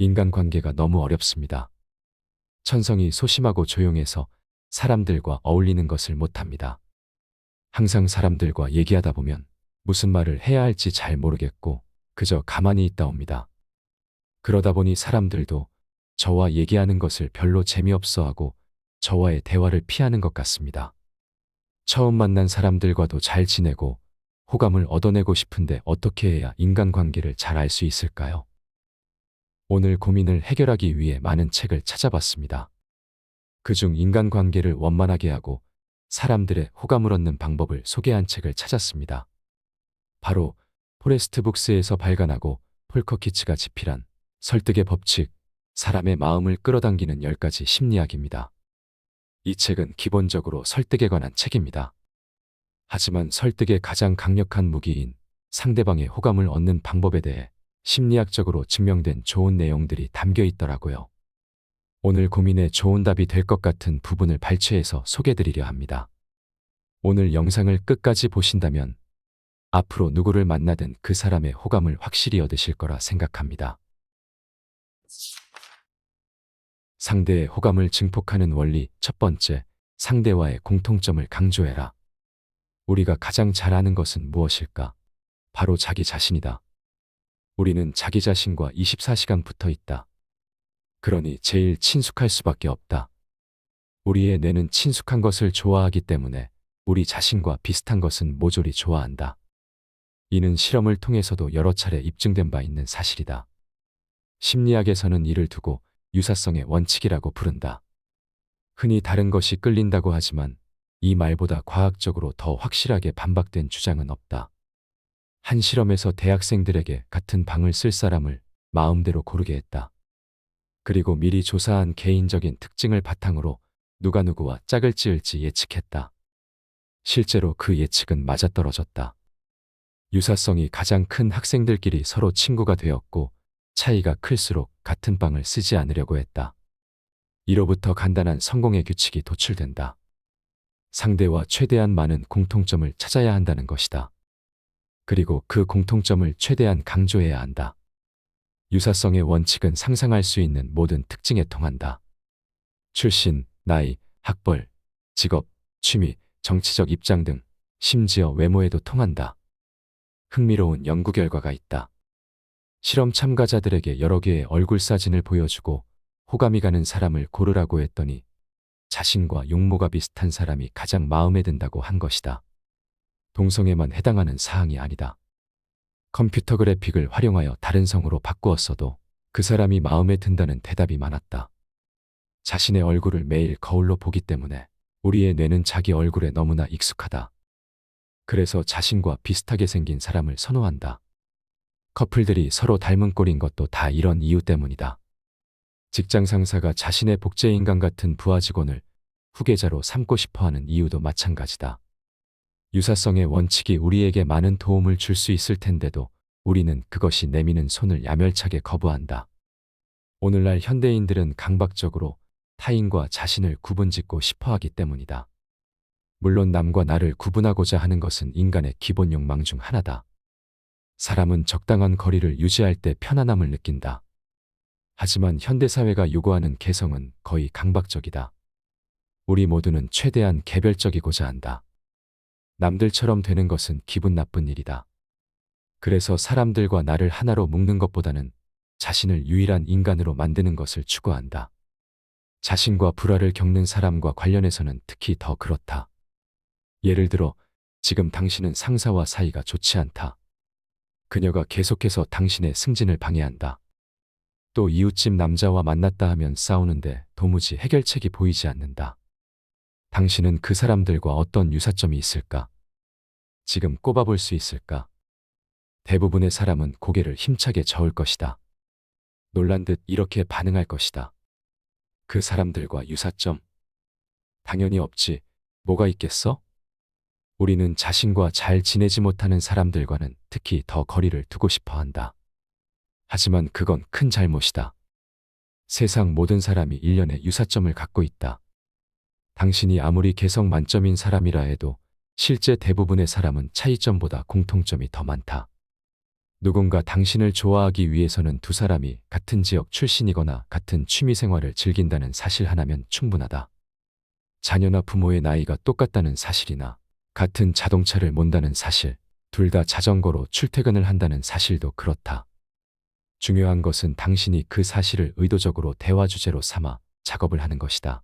인간관계가 너무 어렵습니다. 천성이 소심하고 조용해서 사람들과 어울리는 것을 못합니다. 항상 사람들과 얘기하다 보면 무슨 말을 해야 할지 잘 모르겠고 그저 가만히 있다 옵니다. 그러다 보니 사람들도 저와 얘기하는 것을 별로 재미없어 하고 저와의 대화를 피하는 것 같습니다. 처음 만난 사람들과도 잘 지내고 호감을 얻어내고 싶은데 어떻게 해야 인간관계를 잘 알 수 있을까요? 오늘 고민을 해결하기 위해 많은 책을 찾아봤습니다. 그중 인간관계를 원만하게 하고 사람들의 호감을 얻는 방법을 소개한 책을 찾았습니다. 바로 포레스트 북스에서 발간하고 폴커 키츠가 집필한 설득의 법칙, 사람의 마음을 끌어당기는 10가지 심리학입니다. 이 책은 기본적으로 설득에 관한 책입니다. 하지만 설득의 가장 강력한 무기인 상대방의 호감을 얻는 방법에 대해 심리학적으로 증명된 좋은 내용들이 담겨 있더라고요. 오늘 고민에 좋은 답이 될 것 같은 부분을 발췌해서 소개드리려 합니다. 오늘 영상을 끝까지 보신다면 앞으로 누구를 만나든 그 사람의 호감을 확실히 얻으실 거라 생각합니다. 상대의 호감을 증폭하는 원리 첫 번째, 상대와의 공통점을 강조해라. 우리가 가장 잘 아는 것은 무엇일까? 바로 자기 자신이다. 우리는 자기 자신과 24시간 붙어 있다. 그러니 제일 친숙할 수밖에 없다. 우리의 뇌는 친숙한 것을 좋아하기 때문에 우리 자신과 비슷한 것은 모조리 좋아한다. 이는 실험을 통해서도 여러 차례 입증된 바 있는 사실이다. 심리학에서는 이를 두고 유사성의 원칙이라고 부른다. 흔히 다른 것이 끌린다고 하지만 이 말보다 과학적으로 더 확실하게 반박된 주장은 없다. 한 실험에서 대학생들에게 같은 방을 쓸 사람을 마음대로 고르게 했다. 그리고 미리 조사한 개인적인 특징을 바탕으로 누가 누구와 짝을 지을지 예측했다. 실제로 그 예측은 맞아떨어졌다. 유사성이 가장 큰 학생들끼리 서로 친구가 되었고 차이가 클수록 같은 방을 쓰지 않으려고 했다. 이로부터 간단한 성공의 규칙이 도출된다. 상대와 최대한 많은 공통점을 찾아야 한다는 것이다. 그리고 그 공통점을 최대한 강조해야 한다. 유사성의 원칙은 상상할 수 있는 모든 특징에 통한다. 출신, 나이, 학벌, 직업, 취미, 정치적 입장 등 심지어 외모에도 통한다. 흥미로운 연구 결과가 있다. 실험 참가자들에게 여러 개의 얼굴 사진을 보여주고 호감이 가는 사람을 고르라고 했더니 자신과 용모가 비슷한 사람이 가장 마음에 든다고 한 것이다. 동성애만 해당하는 사항이 아니다. 컴퓨터 그래픽을 활용하여 다른 성으로 바꾸었어도 그 사람이 마음에 든다는 대답이 많았다. 자신의 얼굴을 매일 거울로 보기 때문에 우리의 뇌는 자기 얼굴에 너무나 익숙하다. 그래서 자신과 비슷하게 생긴 사람을 선호한다. 커플들이 서로 닮은 꼴인 것도 다 이런 이유 때문이다. 직장 상사가 자신의 복제인간 같은 부하 직원을 후계자로 삼고 싶어하는 이유도 마찬가지다. 유사성의 원칙이 우리에게 많은 도움을 줄 수 있을 텐데도 우리는 그것이 내미는 손을 야멸차게 거부한다. 오늘날 현대인들은 강박적으로 타인과 자신을 구분짓고 싶어하기 때문이다. 물론 남과 나를 구분하고자 하는 것은 인간의 기본 욕망 중 하나다. 사람은 적당한 거리를 유지할 때 편안함을 느낀다. 하지만 현대사회가 요구하는 개성은 거의 강박적이다. 우리 모두는 최대한 개별적이고자 한다. 남들처럼 되는 것은 기분 나쁜 일이다. 그래서 사람들과 나를 하나로 묶는 것보다는 자신을 유일한 인간으로 만드는 것을 추구한다. 자신과 불화를 겪는 사람과 관련해서는 특히 더 그렇다. 예를 들어 지금 당신은 상사와 사이가 좋지 않다. 그녀가 계속해서 당신의 승진을 방해한다. 또 이웃집 남자와 만났다 하면 싸우는데 도무지 해결책이 보이지 않는다. 당신은 그 사람들과 어떤 유사점이 있을까? 지금 꼽아볼 수 있을까? 대부분의 사람은 고개를 힘차게 저을 것이다. 놀란 듯 이렇게 반응할 것이다. 그 사람들과 유사점? 당연히 없지. 뭐가 있겠어? 우리는 자신과 잘 지내지 못하는 사람들과는 특히 더 거리를 두고 싶어 한다. 하지만 그건 큰 잘못이다. 세상 모든 사람이 일련의 유사점을 갖고 있다. 당신이 아무리 개성 만점인 사람이라 해도 실제 대부분의 사람은 차이점보다 공통점이 더 많다. 누군가 당신을 좋아하기 위해서는 두 사람이 같은 지역 출신이거나 같은 취미 생활을 즐긴다는 사실 하나면 충분하다. 자녀나 부모의 나이가 똑같다는 사실이나 같은 자동차를 몬다는 사실, 둘 다 자전거로 출퇴근을 한다는 사실도 그렇다. 중요한 것은 당신이 그 사실을 의도적으로 대화 주제로 삼아 작업을 하는 것이다.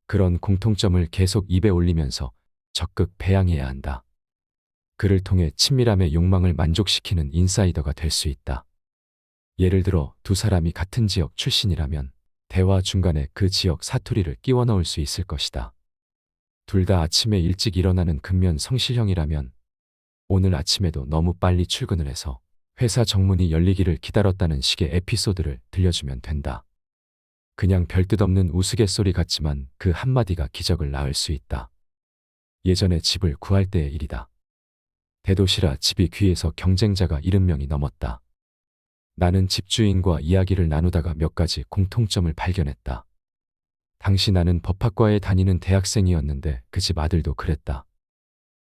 그런 공통점을 계속 입에 올리면서 적극 배양해야 한다. 그를 통해 친밀함의 욕망을 만족시키는 인사이더가 될 수 있다. 예를 들어 두 사람이 같은 지역 출신이라면 대화 중간에 그 지역 사투리를 끼워 넣을 수 있을 것이다. 둘 다 아침에 일찍 일어나는 근면 성실형이라면 오늘 아침에도 너무 빨리 출근을 해서 회사 정문이 열리기를 기다렸다는 식의 에피소드를 들려주면 된다. 그냥 별뜻 없는 우스갯소리 같지만 그 한마디가 기적을 낳을 수 있다. 예전에 집을 구할 때의 일이다. 대도시라 집이 귀해서 경쟁자가 70명이 넘었다. 나는 집주인과 이야기를 나누다가 몇 가지 공통점을 발견했다. 당시 나는 법학과에 다니는 대학생이었는데 그 집 아들도 그랬다.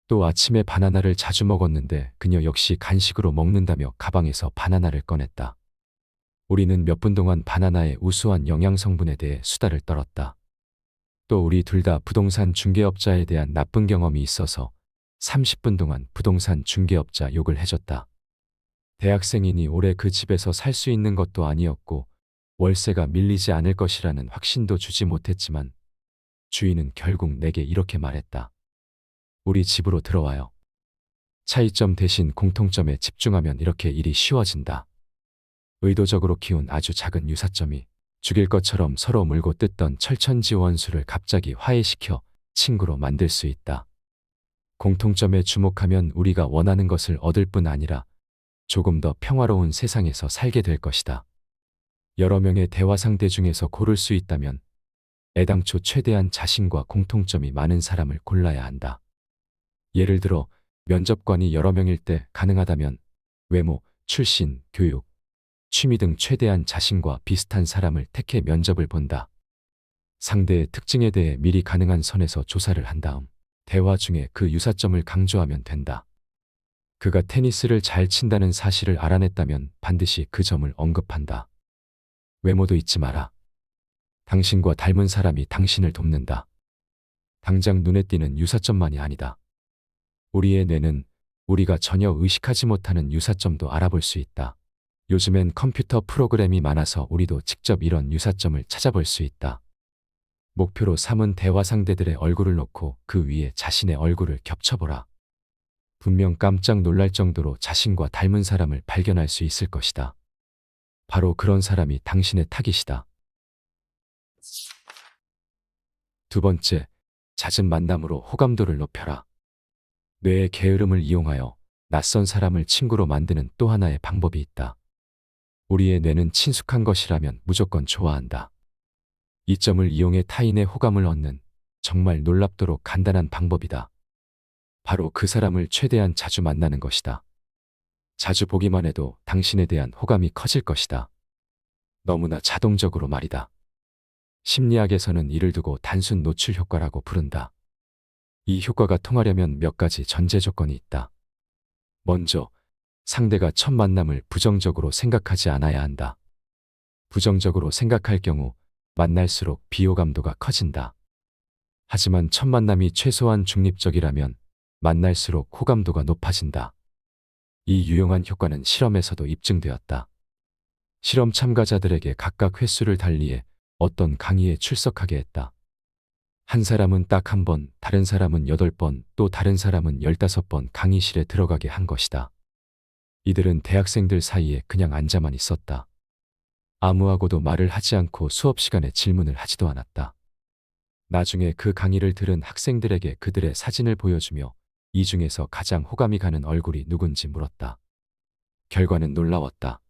또 아침에 바나나를 자주 먹었는데 그녀 역시 간식으로 먹는다며 가방에서 바나나를 꺼냈다. 우리는 몇 분 동안 바나나의 우수한 영양 성분에 대해 수다를 떨었다. 또 우리 둘 다 부동산 중개업자에 대한 나쁜 경험이 있어서 30분 동안 부동산 중개업자 욕을 해줬다. 대학생이니 오래 그 집에서 살 수 있는 것도 아니었고 월세가 밀리지 않을 것이라는 확신도 주지 못했지만 주인은 결국 내게 이렇게 말했다. 우리 집으로 들어와요. 차이점 대신 공통점에 집중하면 이렇게 일이 쉬워진다. 의도적으로 키운 아주 작은 유사점이 죽일 것처럼 서로 물고 뜯던 철천지 원수를 갑자기 화해시켜 친구로 만들 수 있다. 공통점에 주목하면 우리가 원하는 것을 얻을 뿐 아니라 조금 더 평화로운 세상에서 살게 될 것이다. 여러 명의 대화 상대 중에서 고를 수 있다면 애당초 최대한 자신과 공통점이 많은 사람을 골라야 한다. 예를 들어 면접관이 여러 명일 때 가능하다면 외모, 출신, 교육, 취미 등 최대한 자신과 비슷한 사람을 택해 면접을 본다. 상대의 특징에 대해 미리 가능한 선에서 조사를 한 다음 대화 중에 그 유사점을 강조하면 된다. 그가 테니스를 잘 친다는 사실을 알아냈다면 반드시 그 점을 언급한다. 외모도 잊지 마라. 당신과 닮은 사람이 당신을 돕는다. 당장 눈에 띄는 유사점만이 아니다. 우리의 뇌는 우리가 전혀 의식하지 못하는 유사점도 알아볼 수 있다. 요즘엔 컴퓨터 프로그램이 많아서 우리도 직접 이런 유사점을 찾아볼 수 있다. 목표로 삼은 대화 상대들의 얼굴을 놓고 그 위에 자신의 얼굴을 겹쳐보라. 분명 깜짝 놀랄 정도로 자신과 닮은 사람을 발견할 수 있을 것이다. 바로 그런 사람이 당신의 타깃이다. 두 번째, 잦은 만남으로 호감도를 높여라. 뇌의 게으름을 이용하여 낯선 사람을 친구로 만드는 또 하나의 방법이 있다. 우리의 뇌는 친숙한 것이라면 무조건 좋아한다. 이 점을 이용해 타인의 호감을 얻는 정말 놀랍도록 간단한 방법이다. 바로 그 사람을 최대한 자주 만나는 것이다. 자주 보기만 해도 당신에 대한 호감이 커질 것이다. 너무나 자동적으로 말이다. 심리학에서는 이를 두고 단순 노출 효과라고 부른다. 이 효과가 통하려면 몇 가지 전제 조건이 있다. 먼저, 상대가 첫 만남을 부정적으로 생각하지 않아야 한다. 부정적으로 생각할 경우 만날수록 비호감도가 커진다. 하지만 첫 만남이 최소한 중립적이라면 만날수록 호감도가 높아진다. 이 유용한 효과는 실험에서도 입증되었다. 실험 참가자들에게 각각 횟수를 달리해 어떤 강의에 출석하게 했다. 한 사람은 딱 한 번, 다른 사람은 8번, 또 다른 사람은 15번 강의실에 들어가게 한 것이다. 이들은 대학생들 사이에 그냥 앉아만 있었다. 아무하고도 말을 하지 않고 수업 시간에 질문을 하지도 않았다. 나중에 그 강의를 들은 학생들에게 그들의 사진을 보여주며 이 중에서 가장 호감이 가는 얼굴이 누군지 물었다. 결과는 놀라웠다.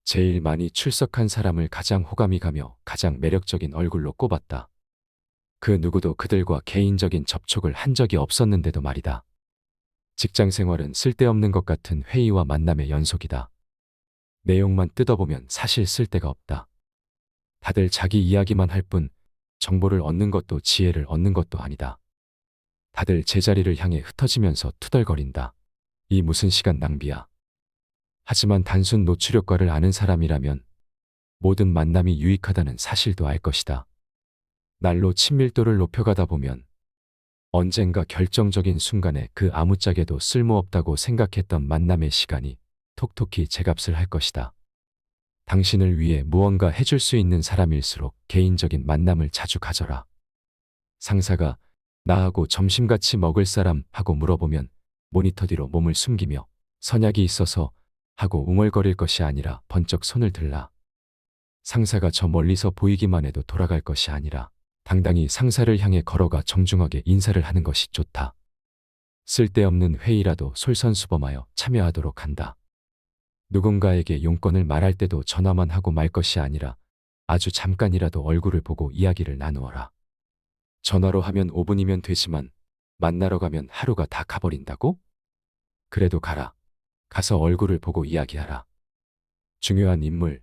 제일 많이 출석한 사람을 가장 호감이 가며 가장 매력적인 얼굴로 꼽았다. 그 누구도 그들과 개인적인 접촉을 한 적이 없었는데도 말이다. 직장 생활은 쓸데없는 것 같은 회의와 만남의 연속이다. 내용만 뜯어보면 사실 쓸데가 없다. 다들 자기 이야기만 할 뿐 정보를 얻는 것도 지혜를 얻는 것도 아니다. 다들 제자리를 향해 흩어지면서 투덜거린다. 이 무슨 시간 낭비야. 하지만 단순 노출 효과를 아는 사람이라면 모든 만남이 유익하다는 사실도 알 것이다. 날로 친밀도를 높여가다 보면 언젠가 결정적인 순간에 그 아무짝에도 쓸모없다고 생각했던 만남의 시간이 톡톡히 제값을 할 것이다. 당신을 위해 무언가 해줄 수 있는 사람일수록 개인적인 만남을 자주 가져라. 상사가 나하고 점심 같이 먹을 사람 하고 물어보면 모니터 뒤로 몸을 숨기며 선약이 있어서 하고 웅얼거릴 것이 아니라 번쩍 손을 들라. 상사가 저 멀리서 보이기만 해도 돌아갈 것이 아니라 당당히 상사를 향해 걸어가 정중하게 인사를 하는 것이 좋다. 쓸데없는 회의라도 솔선수범하여 참여하도록 한다. 누군가에게 용건을 말할 때도 전화만 하고 말 것이 아니라 아주 잠깐이라도 얼굴을 보고 이야기를 나누어라. 전화로 하면 5분이면 되지만 만나러 가면 하루가 다 가버린다고? 그래도 가라. 가서 얼굴을 보고 이야기하라. 중요한 인물,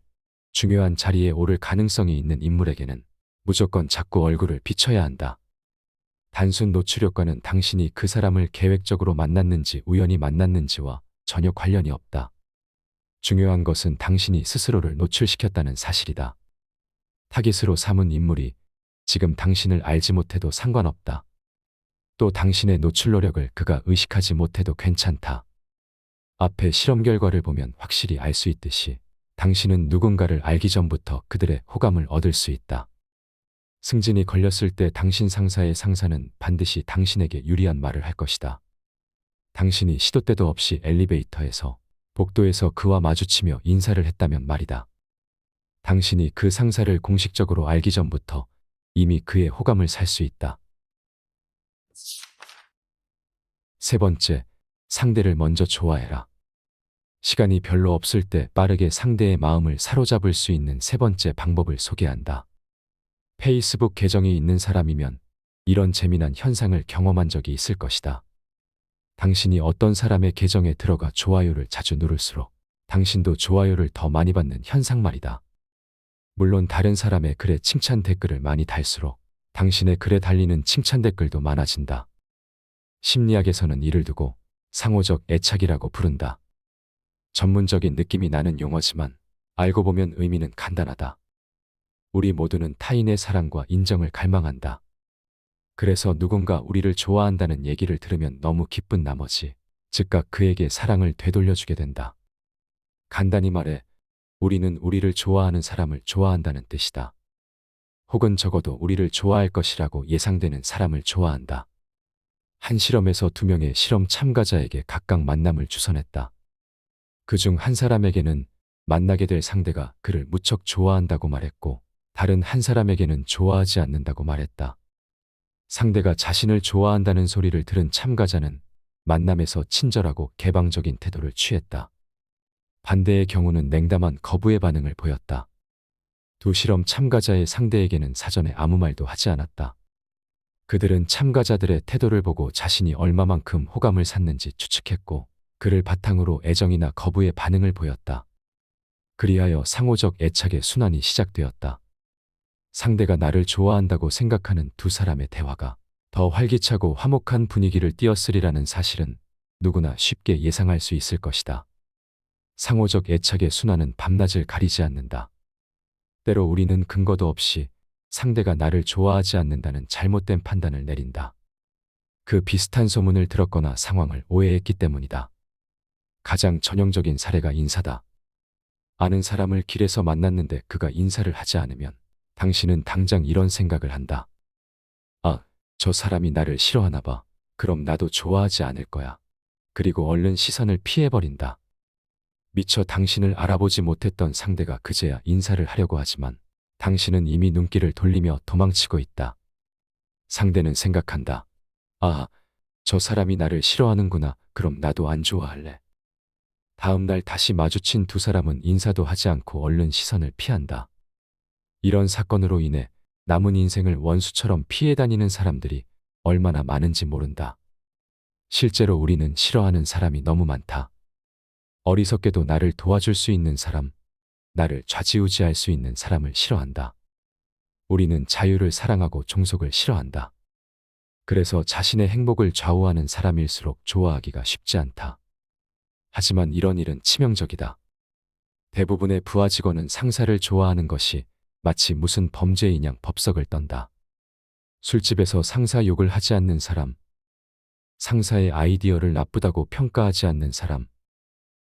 중요한 자리에 오를 가능성이 있는 인물에게는 무조건 자꾸 얼굴을 비춰야 한다. 단순 노출 효과는 당신이 그 사람을 계획적으로 만났는지 우연히 만났는지와 전혀 관련이 없다. 중요한 것은 당신이 스스로를 노출시켰다는 사실이다. 타깃으로 삼은 인물이 지금 당신을 알지 못해도 상관없다. 또 당신의 노출 노력을 그가 의식하지 못해도 괜찮다. 앞에 실험 결과를 보면 확실히 알 수 있듯이 당신은 누군가를 알기 전부터 그들의 호감을 얻을 수 있다. 승진이 걸렸을 때 당신 상사의 상사는 반드시 당신에게 유리한 말을 할 것이다. 당신이 시도 때도 없이 엘리베이터에서 복도에서 그와 마주치며 인사를 했다면 말이다. 당신이 그 상사를 공식적으로 알기 전부터 이미 그의 호감을 살 수 있다. 세 번째, 상대를 먼저 좋아해라. 시간이 별로 없을 때 빠르게 상대의 마음을 사로잡을 수 있는 세 번째 방법을 소개한다. 페이스북 계정이 있는 사람이면 이런 재미난 현상을 경험한 적이 있을 것이다. 당신이 어떤 사람의 계정에 들어가 좋아요를 자주 누를수록 당신도 좋아요를 더 많이 받는 현상 말이다. 물론 다른 사람의 글에 칭찬 댓글을 많이 달수록 당신의 글에 달리는 칭찬 댓글도 많아진다. 심리학에서는 이를 두고 상호적 애착이라고 부른다. 전문적인 느낌이 나는 용어지만 알고 보면 의미는 간단하다. 우리 모두는 타인의 사랑과 인정을 갈망한다. 그래서 누군가 우리를 좋아한다는 얘기를 들으면 너무 기쁜 나머지 즉각 그에게 사랑을 되돌려주게 된다. 간단히 말해 우리는 우리를 좋아하는 사람을 좋아한다는 뜻이다. 혹은 적어도 우리를 좋아할 것이라고 예상되는 사람을 좋아한다. 한 실험에서 2명의 실험 참가자에게 각각 만남을 주선했다. 그중 한 사람에게는 만나게 될 상대가 그를 무척 좋아한다고 말했고 다른 한 사람에게는 좋아하지 않는다고 말했다. 상대가 자신을 좋아한다는 소리를 들은 참가자는 만남에서 친절하고 개방적인 태도를 취했다. 반대의 경우는 냉담한 거부의 반응을 보였다. 두 실험 참가자의 상대에게는 사전에 아무 말도 하지 않았다. 그들은 참가자들의 태도를 보고 자신이 얼마만큼 호감을 샀는지 추측했고 그를 바탕으로 애정이나 거부의 반응을 보였다. 그리하여 상호적 애착의 순환이 시작되었다. 상대가 나를 좋아한다고 생각하는 두 사람의 대화가 더 활기차고 화목한 분위기를 띄었으리라는 사실은 누구나 쉽게 예상할 수 있을 것이다. 상호적 애착의 순환은 밤낮을 가리지 않는다. 때로 우리는 근거도 없이 상대가 나를 좋아하지 않는다는 잘못된 판단을 내린다. 그 비슷한 소문을 들었거나 상황을 오해했기 때문이다. 가장 전형적인 사례가 인사다. 아는 사람을 길에서 만났는데 그가 인사를 하지 않으면 당신은 당장 이런 생각을 한다. 아, 저 사람이 나를 싫어하나 봐. 그럼 나도 좋아하지 않을 거야. 그리고 얼른 시선을 피해버린다. 미처 당신을 알아보지 못했던 상대가 그제야 인사를 하려고 하지만 당신은 이미 눈길을 돌리며 도망치고 있다. 상대는 생각한다. 아, 저 사람이 나를 싫어하는구나. 그럼 나도 안 좋아할래. 다음 날 다시 마주친 두 사람은 인사도 하지 않고 얼른 시선을 피한다. 이런 사건으로 인해 남은 인생을 원수처럼 피해 다니는 사람들이 얼마나 많은지 모른다. 실제로 우리는 싫어하는 사람이 너무 많다. 어리석게도 나를 도와줄 수 있는 사람, 나를 좌지우지할 수 있는 사람을 싫어한다. 우리는 자유를 사랑하고 종속을 싫어한다. 그래서 자신의 행복을 좌우하는 사람일수록 좋아하기가 쉽지 않다. 하지만 이런 일은 치명적이다. 대부분의 부하 직원은 상사를 좋아하는 것이 마치 무슨 범죄인 양 법석을 떤다. 술집에서 상사 욕을 하지 않는 사람, 상사의 아이디어를 나쁘다고 평가하지 않는 사람,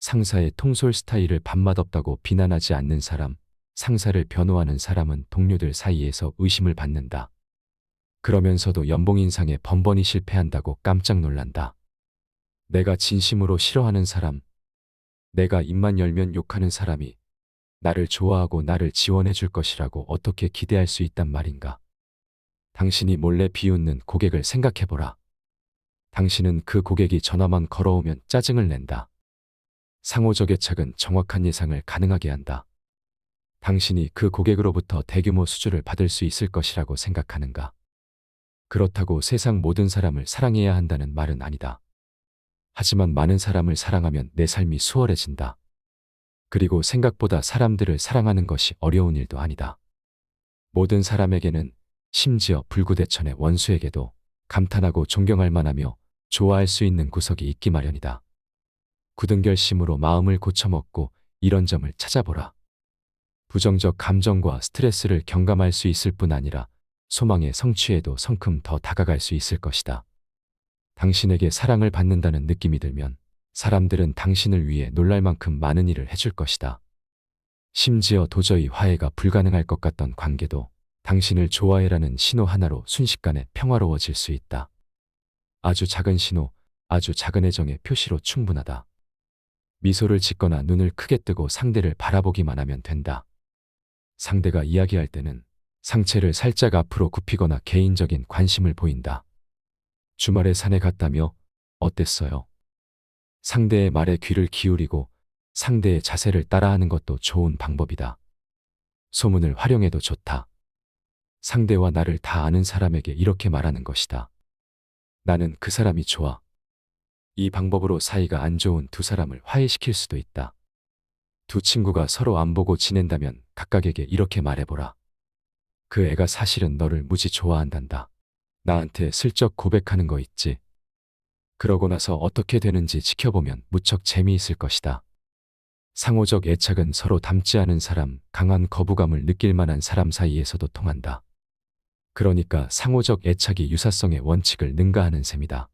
상사의 통솔 스타일을 밥맛없다고 비난하지 않는 사람, 상사를 변호하는 사람은 동료들 사이에서 의심을 받는다. 그러면서도 연봉 인상에 번번이 실패한다고 깜짝 놀란다. 내가 진심으로 싫어하는 사람, 내가 입만 열면 욕하는 사람이 나를 좋아하고 나를 지원해 줄 것이라고 어떻게 기대할 수 있단 말인가. 당신이 몰래 비웃는 고객을 생각해보라. 당신은 그 고객이 전화만 걸어오면 짜증을 낸다. 상호적 애착은 정확한 예상을 가능하게 한다. 당신이 그 고객으로부터 대규모 수주를 받을 수 있을 것이라고 생각하는가? 그렇다고 세상 모든 사람을 사랑해야 한다는 말은 아니다. 하지만 많은 사람을 사랑하면 내 삶이 수월해진다. 그리고 생각보다 사람들을 사랑하는 것이 어려운 일도 아니다. 모든 사람에게는, 심지어 불구대천의 원수에게도 감탄하고 존경할 만하며 좋아할 수 있는 구석이 있기 마련이다. 굳은 결심으로 마음을 고쳐먹고 이런 점을 찾아보라. 부정적 감정과 스트레스를 경감할 수 있을 뿐 아니라 소망의 성취에도 성큼 더 다가갈 수 있을 것이다. 당신에게 사랑을 받는다는 느낌이 들면 사람들은 당신을 위해 놀랄 만큼 많은 일을 해줄 것이다. 심지어 도저히 화해가 불가능할 것 같던 관계도 당신을 좋아해라는 신호 하나로 순식간에 평화로워질 수 있다. 아주 작은 신호, 아주 작은 애정의 표시로 충분하다. 미소를 짓거나 눈을 크게 뜨고 상대를 바라보기만 하면 된다. 상대가 이야기할 때는 상체를 살짝 앞으로 굽히거나 개인적인 관심을 보인다. 주말에 산에 갔다며? 어땠어요? 상대의 말에 귀를 기울이고 상대의 자세를 따라하는 것도 좋은 방법이다. 소문을 활용해도 좋다. 상대와 나를 다 아는 사람에게 이렇게 말하는 것이다. 나는 그 사람이 좋아. 이 방법으로 사이가 안 좋은 두 사람을 화해시킬 수도 있다. 두 친구가 서로 안 보고 지낸다면 각각에게 이렇게 말해보라. 그 애가 사실은 너를 무지 좋아한단다. 나한테 슬쩍 고백하는 거 있지? 그러고 나서 어떻게 되는지 지켜보면 무척 재미있을 것이다. 상호적 애착은 서로 닮지 않은 사람, 강한 거부감을 느낄 만한 사람 사이에서도 통한다. 그러니까 상호적 애착이 유사성의 원칙을 능가하는 셈이다.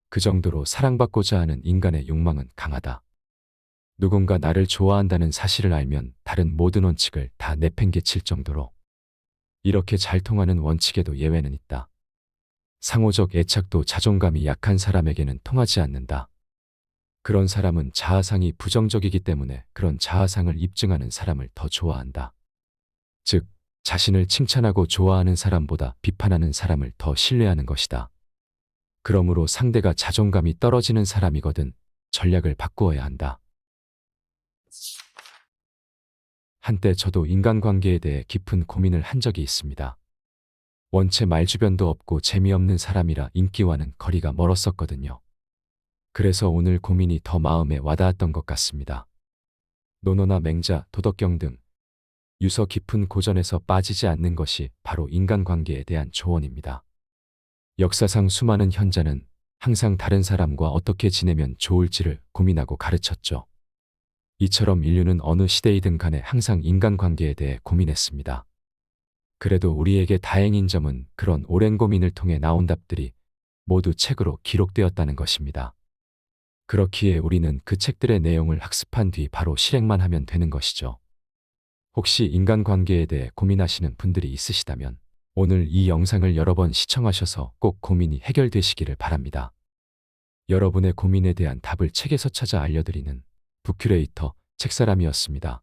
그 정도로 사랑받고자 하는 인간의 욕망은 강하다. 누군가 나를 좋아한다는 사실을 알면 다른 모든 원칙을 다 내팽개칠 정도로. 이렇게 잘 통하는 원칙에도 예외는 있다. 상호적 애착도 자존감이 약한 사람에게는 통하지 않는다. 그런 사람은 자아상이 부정적이기 때문에 그런 자아상을 입증하는 사람을 더 좋아한다. 즉, 자신을 칭찬하고 좋아하는 사람보다 비판하는 사람을 더 신뢰하는 것이다. 그러므로 상대가 자존감이 떨어지는 사람이거든 전략을 바꾸어야 한다. 한때 저도 인간관계에 대해 깊은 고민을 한 적이 있습니다. 원체 말주변도 없고 재미없는 사람이라 인기와는 거리가 멀었었거든요. 그래서 오늘 고민이 더 마음에 와닿았던 것 같습니다. 노노나 맹자, 도덕경 등 유서 깊은 고전에서 빠지지 않는 것이 바로 인간관계에 대한 조언입니다. 역사상 수많은 현자는 항상 다른 사람과 어떻게 지내면 좋을지를 고민하고 가르쳤죠. 이처럼 인류는 어느 시대이든 간에 항상 인간관계에 대해 고민했습니다. 그래도 우리에게 다행인 점은 그런 오랜 고민을 통해 나온 답들이 모두 책으로 기록되었다는 것입니다. 그렇기에 우리는 그 책들의 내용을 학습한 뒤 바로 실행만 하면 되는 것이죠. 혹시 인간관계에 대해 고민하시는 분들이 있으시다면 오늘 이 영상을 여러 번 시청하셔서 꼭 고민이 해결되시기를 바랍니다. 여러분의 고민에 대한 답을 책에서 찾아 알려드리는 북큐레이터 책사람이었습니다.